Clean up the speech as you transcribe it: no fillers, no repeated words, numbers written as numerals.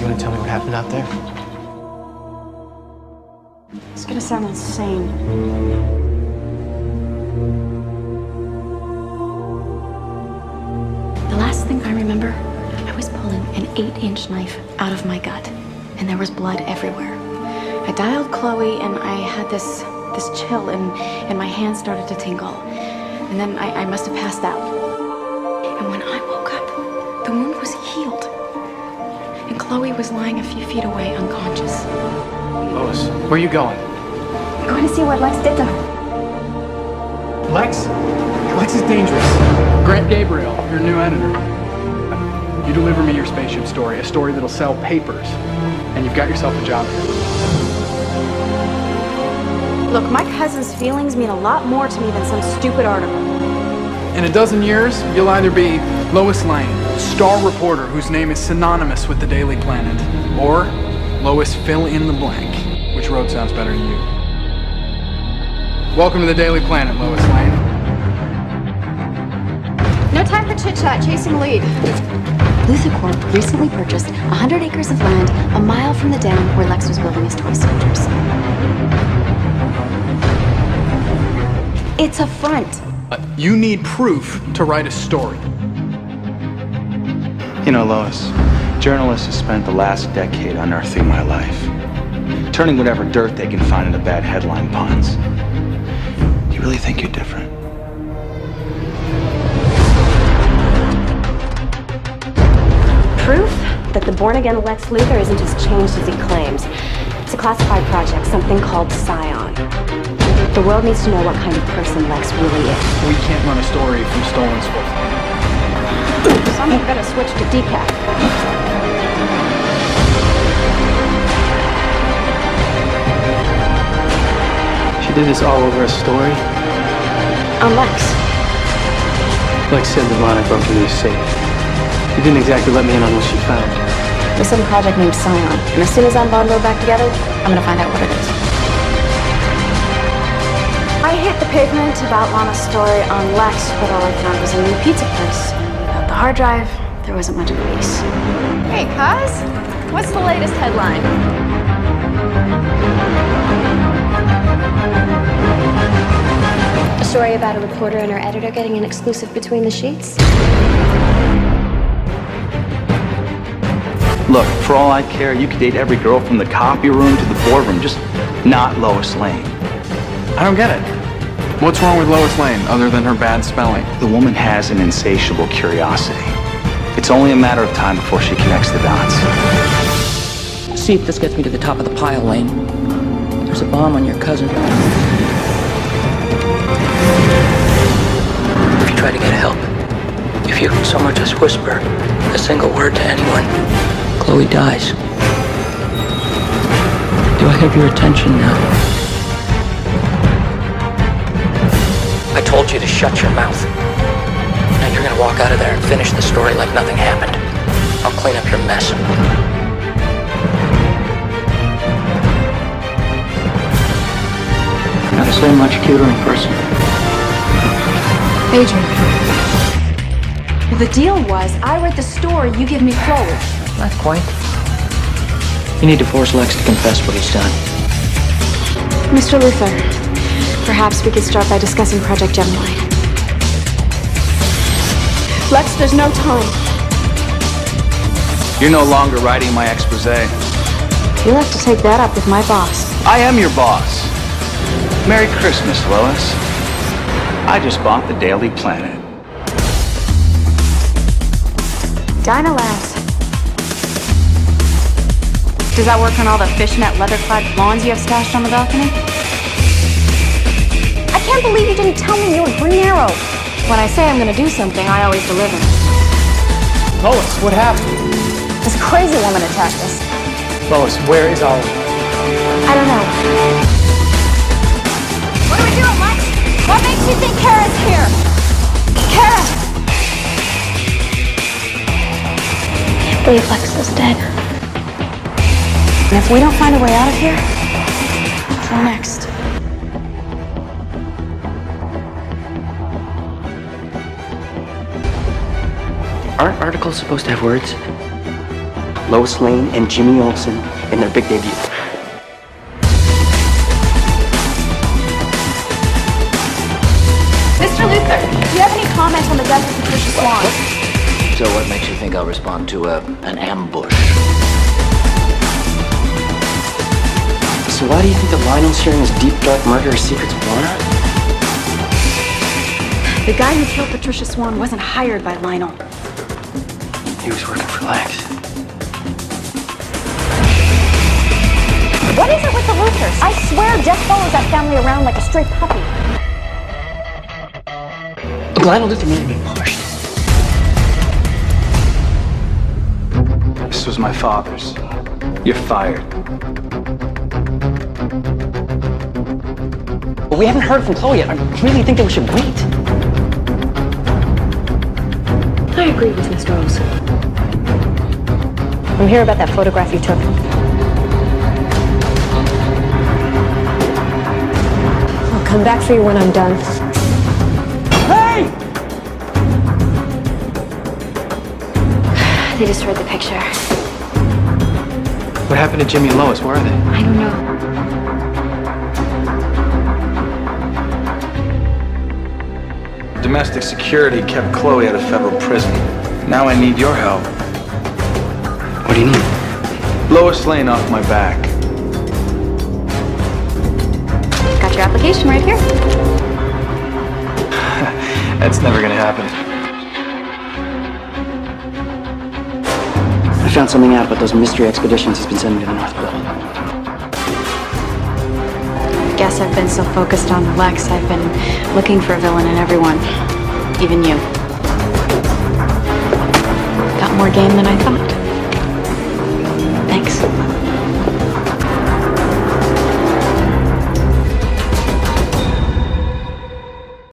You want to tell me what happened out there? It's gonna sound insane. The last thing I remember, I was pulling an 8-inch knife out of my gut, and there was blood everywhere. I dialed Chloe, and I had this chill, and my hands started to tingle. And then I must have passed out. And when I woke up, the wound was healed. And Chloe was lying a few feet away, unconscious. Lois, where are you going? I'm going to see what Lex did to her. Lex? Lex is dangerous. Grant Gabriel, your new editor. You deliver me your spaceship story, a story that'll sell papers, and you've got yourself a job here. Look, my cousin's feelings mean a lot more to me than some stupid article. In a dozen years, you'll either be Lois Lane, star reporter whose name is synonymous with the Daily Planet, or Lois fill in the blank. Which road sounds better to you? Welcome to the Daily Planet, Lois Lane. No time for chit-chat, chasing a lead. Luther Corp recently purchased 100 acres of land a mile from the dam where Lex was building his toy soldiers. It's a front. You need proof to write a story. You know, Lois, journalists have spent the last decade unearthing my life, turning whatever dirt they can find into bad headline puns. You really think you're different? Proof that the born-again Lex Luthor isn't as changed as he claims. It's a classified project, something called Scion. The world needs to know what kind of person Lex really is. We can't run a story from stolen sports. Someone better switch to decaf. She did this all over a story? On Lex. Lex said the line I broke into his safe. She didn't exactly let me in on what she found. There's some project named Scion, and as soon as I'm bonded back together, I'm gonna find out what it is. I hit the pavement to outline a story on Lex, but all I found was a new pizza place. Without the hard drive, there wasn't much of a piece. Hey, Kaz, what's the latest headline? A story about a reporter and her editor getting an exclusive between the sheets. Look, for all I care, you could date every girl from the copy room to the boardroom, just not Lois Lane. I don't get it. What's wrong with Lois Lane, other than her bad spelling? The woman has an insatiable curiosity. It's only a matter of time before she connects the dots. See if this gets me to the top of the pile, Lane. There's a bomb on your cousin. If you try to get help, if you so much as whisper a single word to anyone, Chloe dies. Do I have your attention now? I told you to shut your mouth. Now you're gonna walk out of there and finish the story like nothing happened. I'll clean up your mess. Gotta say, much cuter in person. Adrian. The deal was, I read the story, you give me Chloe. Not quite. You need to force Lex to confess what he's done. Mr. Luthor, perhaps we could start by discussing Project Gemini. Lex, there's no time. You're no longer writing my expose. You'll have to take that up with my boss. I am your boss. Merry Christmas, Lois. I just bought the Daily Planet. Dinah Labs. Does that work on all the fishnet leather-clad lawns you have stashed on the balcony? I can't believe you didn't tell me you were Green Arrow. When I say I'm gonna do something, I always deliver. Lois, what happened? This crazy woman attacked us. Lois, where is Olive? I don't know. What are we doing, Lex? What makes you think Kara's here? Kara! I believe Lex is dead. And if we don't find a way out of here, so next. Aren't articles supposed to have words? Lois Lane and Jimmy Olsen in their big debut. Mr. Luther, do you have any comments on the death of Patricia Swan? So what makes you think I'll respond to an ambush? So why do you think that Lionel's sharing his deep, dark murderous secrets with Lana? The guy who killed Patricia Swan wasn't hired by Lionel. He was working for Lex. What is it with the Luthers? I swear Jeff follows that family around like a stray puppy. Lionel Luther may have been pushed. This was my father's. You're fired. But we haven't heard from Chloe yet. I really think that we should wait. I agree with Mr. Olsen. I'm here about that photograph you took. I'll come back for you when I'm done. Hey! They destroyed the picture. What happened to Jimmy and Lois? Where are they? I don't know. Domestic security kept Chloe out of federal prison. Now I need your help. What do you need? Lois Lane off my back. Got your application right here. That's never gonna happen. I found something out about those mystery expeditions he's been sending to the North Pole. Guess I've been so focused on Lex, I've been looking for a villain in everyone. Even you. Got more game than I thought.